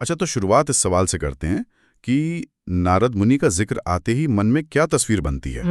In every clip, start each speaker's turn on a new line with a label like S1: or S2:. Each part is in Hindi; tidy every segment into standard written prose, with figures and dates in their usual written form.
S1: अच्छा, तो शुरुआत इस सवाल से करते हैं कि नारद मुनि का जिक्र आते ही मन में क्या तस्वीर बनती है।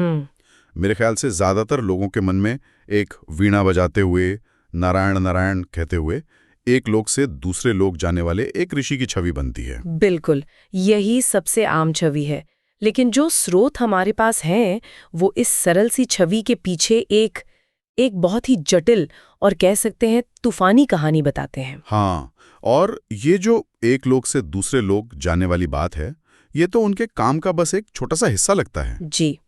S1: मेरे ख्याल से ज्यादातर लोगों के मन में एक वीणा बजाते हुए, नारायण नारायण कहते हुए एक लोक से दूसरे लोक जाने वाले एक ऋषि की छवि बनती है।
S2: बिल्कुल, यही सबसे आम छवि है। लेकिन जो स्रोत हमारे पास हैं, वो इस सरल सी छवि के पीछे एक बहुत ही जटिल और कह सकते हैं तूफानी कहानी बताते हैं।
S1: हाँ, और ये जो एक लोक से दूसरे लोक जाने वाली बात है, ये तो उनके काम का बस एक छोटा सा हिस्सा लगता है।
S2: जी,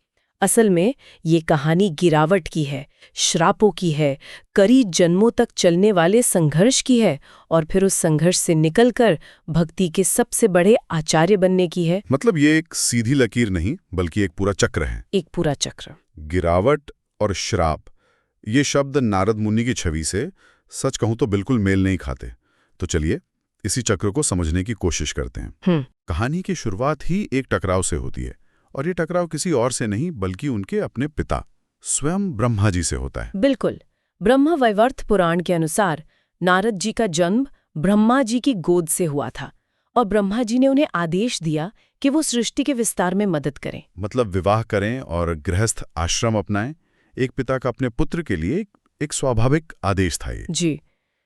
S2: असल में ये कहानी गिरावट की है, श्रापों की है, कई जन्मों तक चलने वाले संघर्ष की है, और फिर उस संघर्ष से निकलकर भक्ति के सबसे बड़े आचार्य बनने की है।
S1: मतलब ये एक सीधी लकीर नहीं, बल्कि एक पूरा चक्र है।
S2: एक पूरा चक्र।
S1: गिरावट और श्राप, ये शब्द नारद मुनि की छवि से सच कहूं तो बिल्कुल मेल नहीं खाते। तो चलिए इसी चक्र को समझने की कोशिश करते हैं। कहानी की शुरुआत ही एक टकराव से होती है, और ये टकराव किसी और से नहीं बल्कि उनके अपने पिता स्वयं ब्रह्मा जी से होता है।
S2: बिल्कुल, ब्रह्म वैवर्त पुराण के अनुसार नारद जी का जन्म ब्रह्मा जी की गोद से हुआ था, और ब्रह्मा जी ने उन्हें आदेश दिया कि वो सृष्टि के विस्तार में मदद करें।
S1: मतलब विवाह करें और गृहस्थ आश्रम अपनाएं। एक पिता का अपने पुत्र के लिए एक स्वाभाविक आदेश था ये।
S2: जी,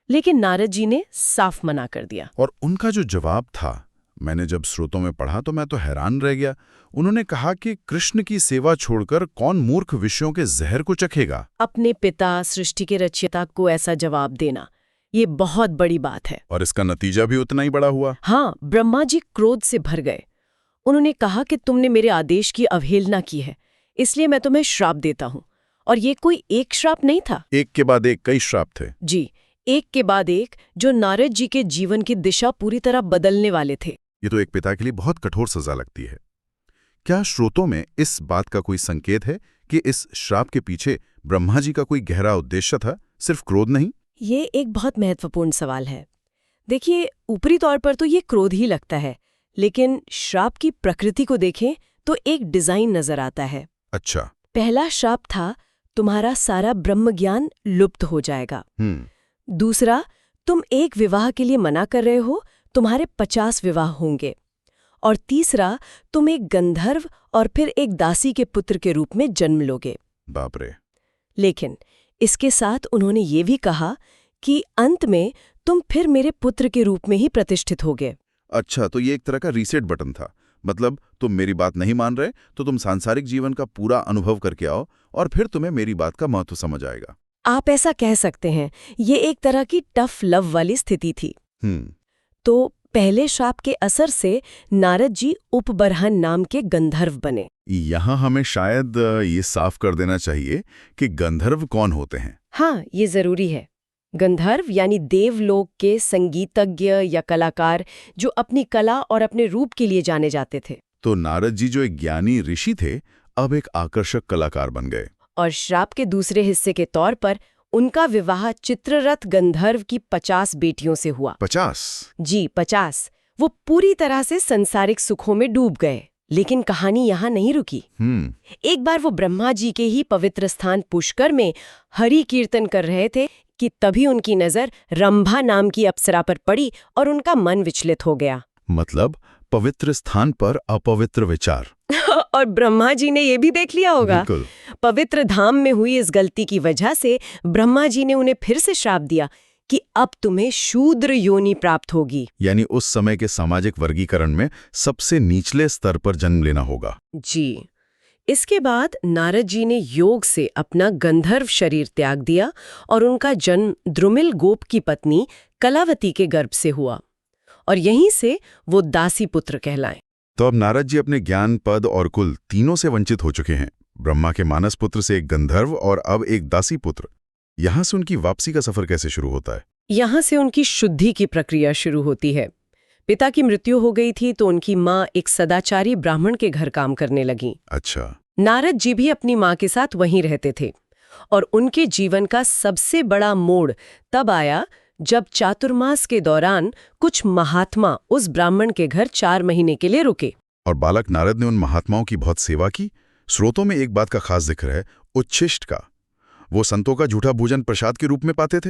S2: लेकिन नारद जी ने साफ मना कर दिया।
S1: और उनका जो जवाब था, मैंने जब स्रोतों में पढ़ा तो मैं तो हैरान रह गया। उन्होंने कहा कि कृष्ण की सेवा छोड़कर कौन मूर्ख विषयों के जहर को चखेगा।
S2: अपने पिता, सृष्टि के रचयिता को ऐसा जवाब देना, ये बहुत बड़ी बात है।
S1: और इसका नतीजा भी उतना ही बड़ा हुआ।
S2: हाँ, ब्रह्मा जी क्रोध से भर गए। उन्होंने कहा कि तुमने मेरे आदेश की अवहेलना की है, इसलिए मैं तुम्हें श्राप देता हूँ। और ये कोई एक श्राप नहीं था,
S1: एक के बाद एक कई श्राप थे।
S2: जी, एक के बाद एक, जो नारद जी के जीवन की दिशा पूरी तरह बदलने वाले थे।
S1: ये तो एक पिता के लिए बहुत कठोर सजा लगती है। क्या श्रोतों में इस बात का कोई संकेत है कि इस श्राप के पीछे ब्रह्मा जी का कोई गहरा उद्देश्य था, सिर्फ क्रोध नहीं?
S2: ये एक बहुत महत्वपूर्ण सवाल है। देखिए, ऊपरी तौर पर तो ये क्रोध ही लगता है, लेकिन श्राप की प्रकृति को देखें तो एक डिजाइन नजर आता है।
S1: अच्छा।
S2: पहला श्राप था, तुम्हारा सारा ब्रह्म ज्ञान लुप्त हो जाएगा। दूसरा, तुम एक विवाह के लिए मना कर रहे हो, तुम्हारे 50 विवाह होंगे। और तीसरा, तुम एक गंधर्व और फिर एक दासी के पुत्र के रूप में जन्म लोगे।
S1: बाप रे।
S2: लेकिन इसके साथ उन्होंने ये भी कहा कि अंत में तुम फिर मेरे पुत्र के रूप में ही प्रतिष्ठित होगे।
S1: अच्छा, तो ये एक तरह का रीसेट बटन था। मतलब तुम मेरी बात नहीं मान रहे तो तुम सांसारिक जीवन का पूरा अनुभव करके आओ, और फिर तुम्हें मेरी बात का महत्व समझ आएगा।
S2: आप ऐसा कह सकते हैं। ये एक तरह की टफ लव वाली स्थिति थी। तो पहले श्राप के असर से नारद जी उपबरहन नाम के गंधर्व बने।
S1: यहाँ हमें शायद ये साफ कर देना चाहिए कि गंधर्व कौन होते हैं।
S2: हाँ, ये जरूरी है। गंधर्व यानी देवलोक के संगीतज्ञ या कलाकार, जो अपनी कला और अपने रूप के लिए जाने जाते थे।
S1: तो नारद जी जो एक ज्ञानी ऋषि थे, अब एक आकर्षक कलाकार बन गए।
S2: और श्राप के दूसरे हिस्से के तौर पर उनका विवाह चित्ररथ गंधर्व की 50 बेटियों से हुआ।
S1: 50?
S2: जी, 50। वो पूरी तरह से संसारिक सुखों में डूब गए। लेकिन कहानी यहाँ नहीं रुकी। एक बार वो ब्रह्मा जी के ही पवित्र स्थान पुष्कर में हरि कीर्तन कर रहे थे कि तभी उनकी नजर रंभा नाम की अप्सरा पर पड़ी और उनका मन विचलित हो गया।
S1: मतलब पवित्र स्थान पर अपवित्र विचार।
S2: और ब्रह्मा जी ने ये भी देख लिया होगा। पवित्र धाम में हुई इस गलती की वजह से ब्रह्मा जी ने उन्हें फिर से श्राप दिया कि अब तुम्हें शूद्र योनि प्राप्त होगी।
S1: यानी उस समय के सामाजिक वर्गीकरण में सबसे निचले स्तर पर जन्म लेना होगा।
S2: जी। इसके बाद नारद जी ने योग से अपना गंधर्व शरीर त्याग दिया और उनका जन्म द्रुमिल गोप की पत्नी कलावती के गर्भ से हुआ, और यहीं से वो दासी पुत्र कहलाए।
S1: तो अब नारद जी अपने ज्ञान, पद और कुल तीनों से वंचित हो चुके हैं। ब्रह्मा के मानस पुत्र से एक गंधर्व और अब एक दासी पुत्र। यहाँ से उनकी वापसी का सफर कैसे शुरू होता है?
S2: यहाँ से उनकी शुद्धि की प्रक्रिया शुरू होती है। पिता की मृत्यु हो गई थी तो उनकी माँ एक सदाचारी ब्राह्मण के घर काम करने लगी।
S1: अच्छा।
S2: नारद जी भी अपनी माँ के साथ वहीं रहते थे, और उनके जीवन का सबसे बड़ा मोड़ तब आया जब चातुर्मास के दौरान कुछ महात्मा उस ब्राह्मण के घर 4 महीने के लिए रुके।
S1: और बालक नारद ने उन महात्माओं की बहुत सेवा की। स्रोतों में एक बात का खास जिक्र है, उच्छिष्ट का। वो संतों का झूठा भोजन प्रसाद के रूप में पाते थे।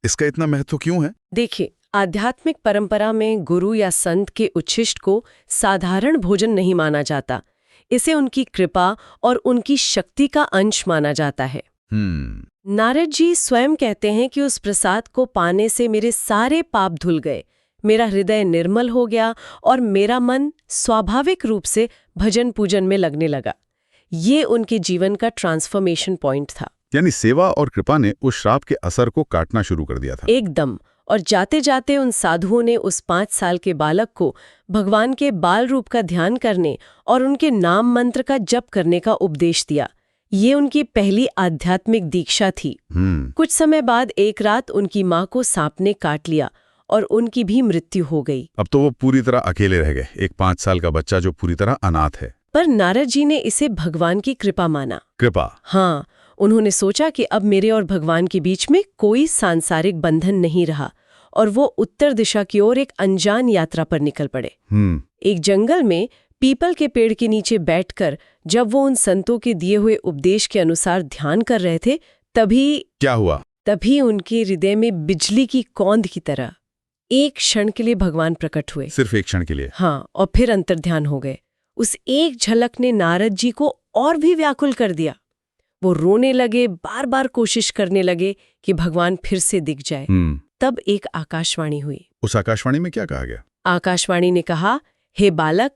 S1: इसका इतना महत्व क्यों है?
S2: देखिए, आध्यात्मिक परंपरा में गुरु या संत के उच्छिष्ट को साधारण भोजन नहीं माना जाता। इसे उनकी कृपा और उनकी शक्ति का अंश माना जाता है। नारद जी स्वयं कहते हैं कि उस प्रसाद को पाने से मेरे सारे पाप धुल गए, मेरा हृदय निर्मल हो गया और मेरा मन स्वाभाविक रूप से भजन पूजन में लगने लगा। ये उनके जीवन का ट्रांसफॉर्मेशन पॉइंट था।
S1: यानी सेवा और कृपा ने उस श्राप के असर को काटना शुरू कर दिया था।
S2: एकदम। और जाते जाते उन साधुओं ने उस 5 साल के बालक को भगवान के बाल रूप का ध्यान करने और उनके नाम मंत्र का जप करने का उपदेश दिया। ये उनकी पहली आध्यात्मिक दीक्षा थी। कुछ समय बाद एक रात उनकी माँ को सांप ने काट लिया और उनकी भी मृत्यु हो गई।
S1: अब तो वो पूरी तरह अकेले रह गए, एक 5 साल का बच्चा जो पूरी तरह अनाथ है।
S2: पर नारद जी ने इसे भगवान की कृपा माना।
S1: कृपा?
S2: हाँ, उन्होंने सोचा कि अब मेरे और भगवान के बीच में कोई सांसारिक बंधन नहीं रहा और वो उत्तर दिशा की ओर एक अनजान यात्रा पर निकल पड़े। एक जंगल में पीपल के पेड़ के नीचे बैठकर जब वो उन संतों के दिए हुए उपदेश के अनुसार ध्यान कर रहे थे, तभी
S1: क्या हुआ?
S2: तभी उनके हृदय में बिजली की कौंध की तरह एक क्षण के लिए भगवान प्रकट हुए।
S1: सिर्फ एक क्षण के लिए?
S2: हाँ, और फिर अंतर्ध्यान हो गए। उस एक झलक ने नारद जी को और भी व्याकुल कर दिया। वो रोने लगे, बार बार कोशिश करने लगे कि भगवान फिर से दिख जाए। तब एक आकाशवाणी हुई।
S1: उस आकाशवाणी में क्या कहा गया?
S2: आकाशवाणी ने कहा, हे बालक,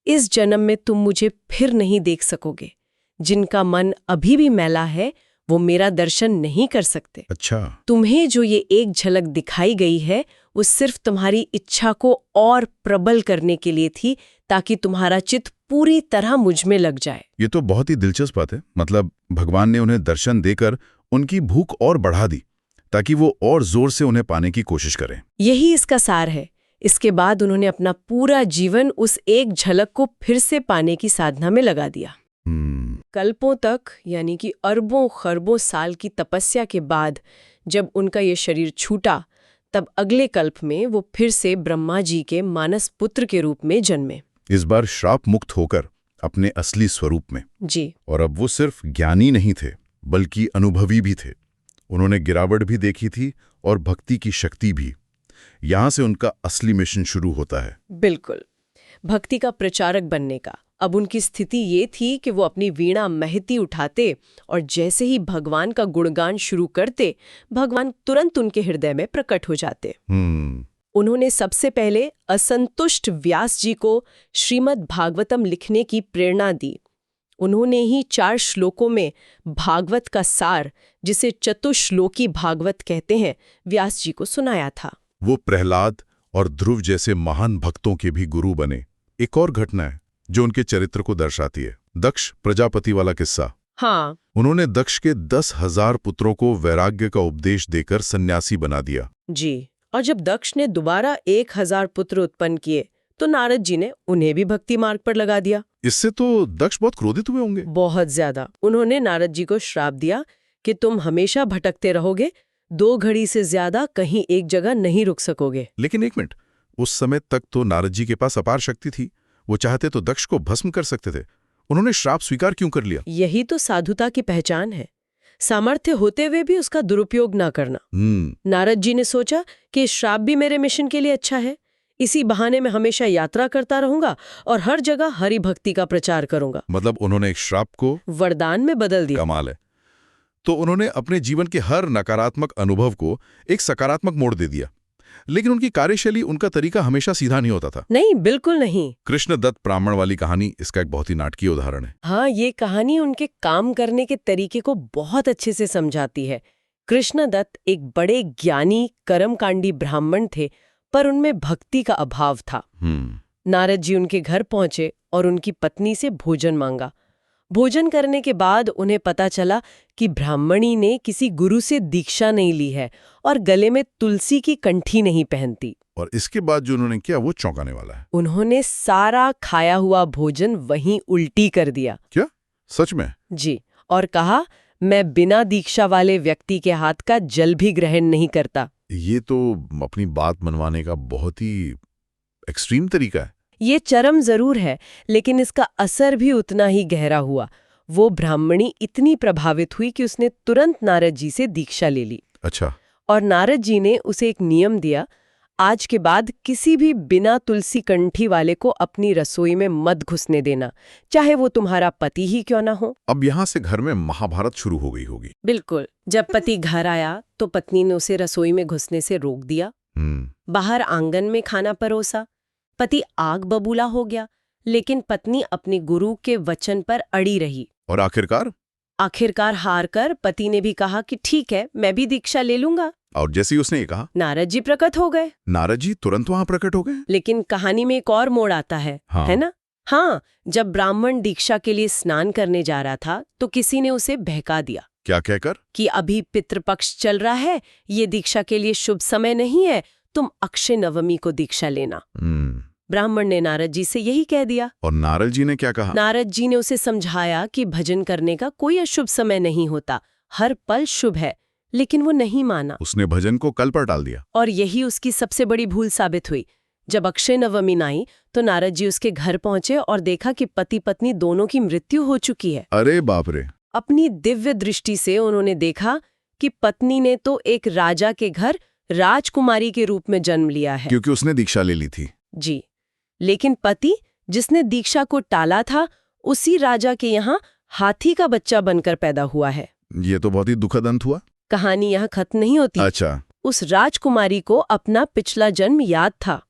S2: इस जन्म में तुम मुझे फिर नहीं देख सकोगे। जिनका मन अभी भी मैला है वो मेरा दर्शन नहीं कर सकते।
S1: अच्छा।
S2: तुम्हें जो ये एक झलक दिखाई गई है वो सिर्फ तुम्हारी इच्छा को और प्रबल करने के लिए थी, ताकि तुम्हारा चित्त पूरी तरह मुझ में लग जाए।
S1: ये तो बहुत ही दिलचस्प बात है। मतलब भगवान ने उन्हें दर्शन देकर उनकी भूख और बढ़ा दी, ताकि वो और जोर से उन्हें पाने की कोशिश करें।
S2: यही इसका सार है। इसके बाद उन्होंने अपना पूरा जीवन उस एक झलक को फिर से पाने की साधना में लगा दिया। कल्पों तक, यानी कि अरबों खरबों साल की तपस्या के बाद जब उनका ये शरीर छूटा, तब अगले कल्प में वो फिर से ब्रह्मा जी के मानस पुत्र के रूप में जन्मे।
S1: इस बार श्राप मुक्त होकर अपने असली स्वरूप में।
S2: जी।
S1: और अब वो सिर्फ ज्ञानी नहीं थे, बल्कि अनुभवी भी थे। उन्होंने गिरावट भी देखी थी और भक्ति की शक्ति भी। यहाँ से उनका असली मिशन शुरू होता है।
S2: बिल्कुल, भक्ति का प्रचारक बनने का। अब उनकी स्थिति ये थी कि वो अपनी वीणा महती उठाते और जैसे ही भगवान का गुणगान शुरू करते, भगवान तुरंत उनके हृदय में प्रकट हो जाते। उन्होंने सबसे पहले असंतुष्ट व्यास जी को श्रीमद् भागवतम लिखने की प्रेरणा दी। उन्होंने ही 4 श्लोकों में भागवत का सार, जिसे चतुश्लोकी भागवत कहते हैं, व्यास जी को सुनाया था।
S1: वो प्रहलाद और ध्रुव जैसे महान भक्तों के भी गुरु बने। एक और घटना है जो उनके चरित्र को दर्शाती है, दक्ष प्रजापति वाला किस्सा।
S2: हाँ।
S1: उन्होंने दक्ष के 10,000 पुत्रों को वैराग्य का उपदेश देकर सन्यासी बना दिया।
S2: जी। और जब दक्ष ने दोबारा 1000 पुत्र उत्पन्न किए, तो नारद जी ने उन्हें भी भक्ति मार्ग पर लगा दिया।
S1: इससे तो दक्ष बहुत क्रोधित हुए होंगे।
S2: बहुत ज्यादा। उन्होंने नारद जी को श्राप दिया कि तुम हमेशा भटकते रहोगे, 2 घड़ी से ज्यादा कहीं एक जगह नहीं रुक सकोगे।
S1: लेकिन एक मिनट, उस समय तक तो नारद जी के पास अपार शक्ति थी। वो चाहते तो दक्ष को भस्म कर सकते थे। उन्होंने श्राप स्वीकार क्यों कर लिया?
S2: यही तो साधुता की पहचान है, सामर्थ्य होते हुए भी उसका दुरुपयोग ना करना। नारद जी ने सोचा कि श्राप भी मेरे मिशन के लिए अच्छा है। इसी बहाने में हमेशा यात्रा करता रहूंगा और हर जगह हरि भक्ति का प्रचार करूंगा।
S1: मतलब उन्होंने एक श्राप को
S2: वरदान में बदल दिया।
S1: कमाल है। तो उन्होंने अपने जीवन के हर नकारात्मक अनुभव को एक सकारात्मक मोड़ दे दिया। लेकिन उनकी कार्यशैली, उनका तरीका हमेशा सीधा नहीं होता था।
S2: नहीं, बिल्कुल नहीं।
S1: कृष्णदत्त ब्राह्मण वाली कहानी इसका एक बहुत ही नाटकीय उदाहरण है।
S2: हाँ, ये कहानी उनके काम करने के तरीके को बहुत अच्छे से समझाती है। कृष्णदत्त एक बड़े ज्ञानी कर्मकांडी ब्राह्मण थे, पर उनमें भक्ति का अभाव था। नारद जी उनके घर पहुंचे और उनकी पत्नी से भोजन मांगा। भोजन करने के बाद उन्हें पता चला कि ब्राह्मणी ने किसी गुरु से दीक्षा नहीं ली है और गले में तुलसी की कंठी नहीं पहनती।
S1: और इसके बाद जो उन्होंने किया वो चौंकाने वाला है।
S2: उन्होंने सारा खाया हुआ भोजन वहीं उल्टी कर दिया।
S1: क्या? सच में?
S2: जी। और कहा, मैं बिना दीक्षा वाले व्यक्ति के हाथ का जल भी ग्रहण नहीं करता।
S1: ये तो अपनी बात मनवाने का बहुत ही एक्सट्रीम तरीका है।
S2: ये चरम जरूर है, लेकिन इसका असर भी उतना ही गहरा हुआ। वो ब्राह्मणी इतनी प्रभावित हुई कि उसने तुरंत नारद जी से दीक्षा ले ली।
S1: अच्छा।
S2: और नारद जी ने उसे एक नियम दिया, आज के बाद किसी भी बिना तुलसी कंठी वाले को अपनी रसोई में मत घुसने देना, चाहे वो तुम्हारा पति ही क्यों ना हो।
S1: अब यहाँ से घर में महाभारत शुरू हो गई होगी।
S2: बिल्कुल। जब पति घर आया तो पत्नी ने उसे रसोई में घुसने से रोक दिया, बाहर आंगन में खाना परोसा। पति आग बबूला हो गया, लेकिन पत्नी अपने गुरु के वचन पर अड़ी रही।
S1: और आखिरकार
S2: हार कर पति ने भी कहा कि ठीक है, मैं भी दीक्षा ले लूंगा।
S1: और जैसे ही उसने ये कहा,
S2: नारद जी प्रकट हो गए।
S1: नारद जी तुरंत वहां प्रकट हो गए।
S2: लेकिन कहानी में एक और मोड़ आता है, है ना? हाँ, जब ब्राह्मण दीक्षा के लिए स्नान करने जा रहा था तो किसी ने उसे बहका दिया।
S1: क्या कहकर?
S2: कि अभी पितृपक्ष चल रहा है, ये दीक्षा के लिए शुभ समय नहीं है, तुम अक्षय नवमी को दीक्षा लेना। ब्राह्मण ने नारद जी से यही कह दिया।
S1: और नारद जी ने क्या कहा?
S2: नारद जी ने उसे समझाया कि भजन करने का कोई अशुभ समय नहीं होता, हर पल शुभ है। लेकिन वो नहीं माना।
S1: उसने भजन को कल पर डाल दिया।
S2: और यही उसकी सबसे बड़ी भूल साबित हुई। जब अक्षय नवमी आई तो नारद जी उसके घर पहुंचे और देखा कि पति पत्नी दोनों की मृत्यु हो चुकी है।
S1: अरे बाप रे!
S2: अपनी दिव्य दृष्टि से उन्होंने देखा कि पत्नी ने तो एक राजा के घर राजकुमारी के रूप में जन्म लिया है,
S1: क्योंकि उसने दीक्षा ले ली थी।
S2: जी, लेकिन पति जिसने दीक्षा को टाला था, उसी राजा के यहाँ हाथी का बच्चा बनकर पैदा हुआ है।
S1: ये तो बहुत ही दुखद अंत हुआ।
S2: कहानी यहाँ खत्म नहीं होती।
S1: अच्छा।
S2: उस राजकुमारी को अपना पिछला जन्म याद था।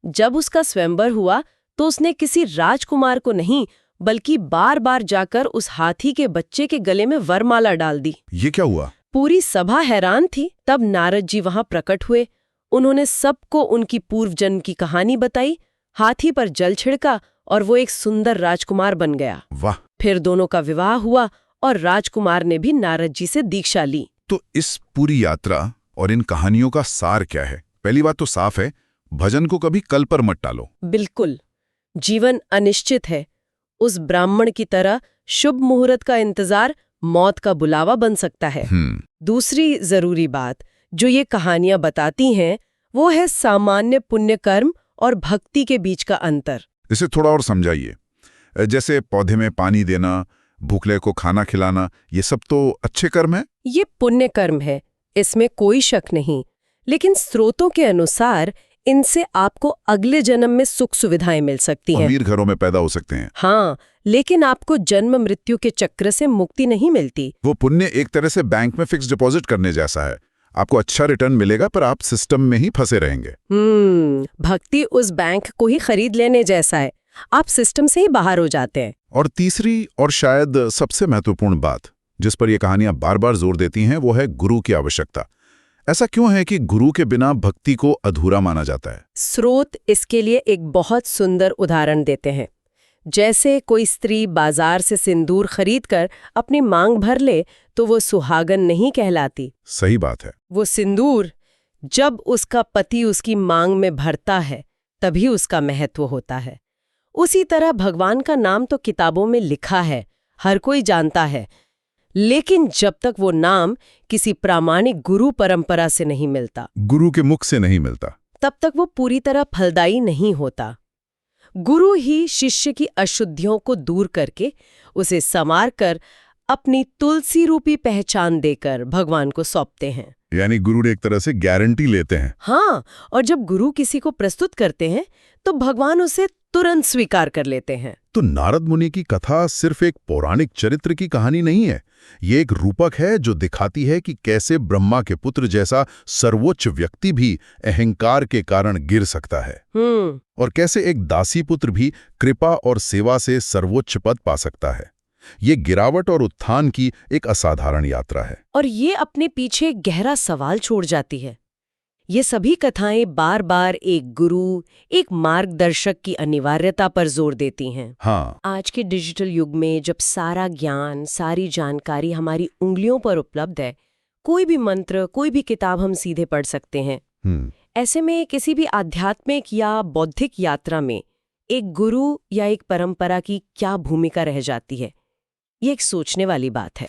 S2: जब उसका स्वयंवर हुआ तो उसने किसी राजकुमार को नहीं, बल्कि बार बार जाकर उस हाथी के बच्चे के गले में वरमाला डाल दी।
S1: ये क्या हुआ?
S2: पूरी सभा हैरान थी। तब नारद जी वहां प्रकट हुए। उन्होंने सबको उनकी पूर्व जन्म की कहानी बताई, हाथी पर जल छिड़का और वो एक सुंदर राजकुमार बन गया।
S1: वाह!
S2: फिर दोनों का विवाह हुआ और राजकुमार ने भी नारद जी से दीक्षा ली।
S1: तो इस पूरी यात्रा और इन कहानियों का सार क्या है? पहली बात तो साफ है, भजन को कभी कल पर मत टालो।
S2: बिल्कुल। जीवन अनिश्चित है। उस ब्राह्मण की तरह शुभ मुहूर्त का इंतजार मौत का बुलावा बन सकता है। दूसरी जरूरी बात जो ये कहानियां बताती हैं, वो है सामान्य पुण्य कर्म और भक्ति के बीच का अंतर।
S1: इसे थोड़ा और समझाइए। जैसे पौधे में पानी देना, भूखले को खाना खिलाना, ये सब तो अच्छे कर्म है।
S2: ये पुण्य कर्म है, इसमें कोई शक नहीं। लेकिन स्रोतों के अनुसार इनसे आपको अगले जन्म में सुख सुविधाएं मिल सकती हैं।
S1: अमीर घरों में पैदा हो सकते हैं।
S2: हाँ, लेकिन आपको जन्म मृत्यु के चक्र से मुक्ति नहीं मिलती।
S1: वो पुण्य एक तरह से बैंक में फिक्स डिपॉजिट करने जैसा है। आपको अच्छा रिटर्न मिलेगा, पर आप सिस्टम में ही फंसे रहेंगे।
S2: भक्ति उस बैंक को ही खरीद लेने जैसा है, आप सिस्टम से ही बाहर हो जाते हैं।
S1: और तीसरी और शायद सबसे महत्वपूर्ण बात जिस पर ये कहानियां बार बार जोर देती हैं, वो है गुरु की आवश्यकता। ऐसा क्यों है कि गुरु के बिना भक्ति को अधूरा माना जाता है?
S2: स्रोत इसके लिए एक बहुत सुंदर उदाहरण देते हैं। जैसे कोई स्त्री बाजार से सिंदूर खरीदकर अपनी मांग भर ले तो वो सुहागन नहीं कहलाती।
S1: सही बात है।
S2: वो सिंदूर जब उसका पति उसकी मांग में भरता है तभी उसका महत्व होता है। उसी तरह भगवान का नाम तो किताबों में लिखा है, हर कोई जानता है, लेकिन जब तक वो नाम किसी प्रामाणिक गुरु परंपरा से नहीं मिलता,
S1: गुरु के मुख से नहीं मिलता,
S2: तब तक वो पूरी तरह फलदायी नहीं होता। गुरु ही शिष्य की अशुद्धियों को दूर करके उसे संवार कर अपनी तुलसी रूपी पहचान देकर भगवान को सौंपते हैं।
S1: यानी गुरु एक तरह से गारंटी लेते हैं।
S2: हाँ, और जब गुरु किसी को प्रस्तुत करते हैं तो भगवान उसे तुरंत स्वीकार कर लेते हैं।
S1: तो नारद मुनि की कथा सिर्फ एक पौराणिक चरित्र की कहानी नहीं है, ये एक रूपक है जो दिखाती है कि कैसे ब्रह्मा के पुत्र जैसा सर्वोच्च व्यक्ति भी अहंकार के कारण गिर सकता है, और कैसे एक दासी पुत्र भी कृपा और सेवा से सर्वोच्च पद पा सकता है। ये गिरावट और उत्थान की एक असाधारण यात्रा है,
S2: और ये अपने पीछे गहरा सवाल छोड़ जाती है। ये सभी कथाएं बार बार एक गुरु, एक मार्गदर्शक की अनिवार्यता पर जोर देती हैं।
S1: हाँ,
S2: आज के डिजिटल युग में जब सारा ज्ञान, सारी जानकारी हमारी उंगलियों पर उपलब्ध है, कोई भी मंत्र, कोई भी किताब हम सीधे पढ़ सकते हैं। ऐसे में किसी भी आध्यात्मिक या बौद्धिक यात्रा में एक गुरु या एक परंपरा की क्या भूमिका रह जाती है, ये एक सोचने वाली बात है।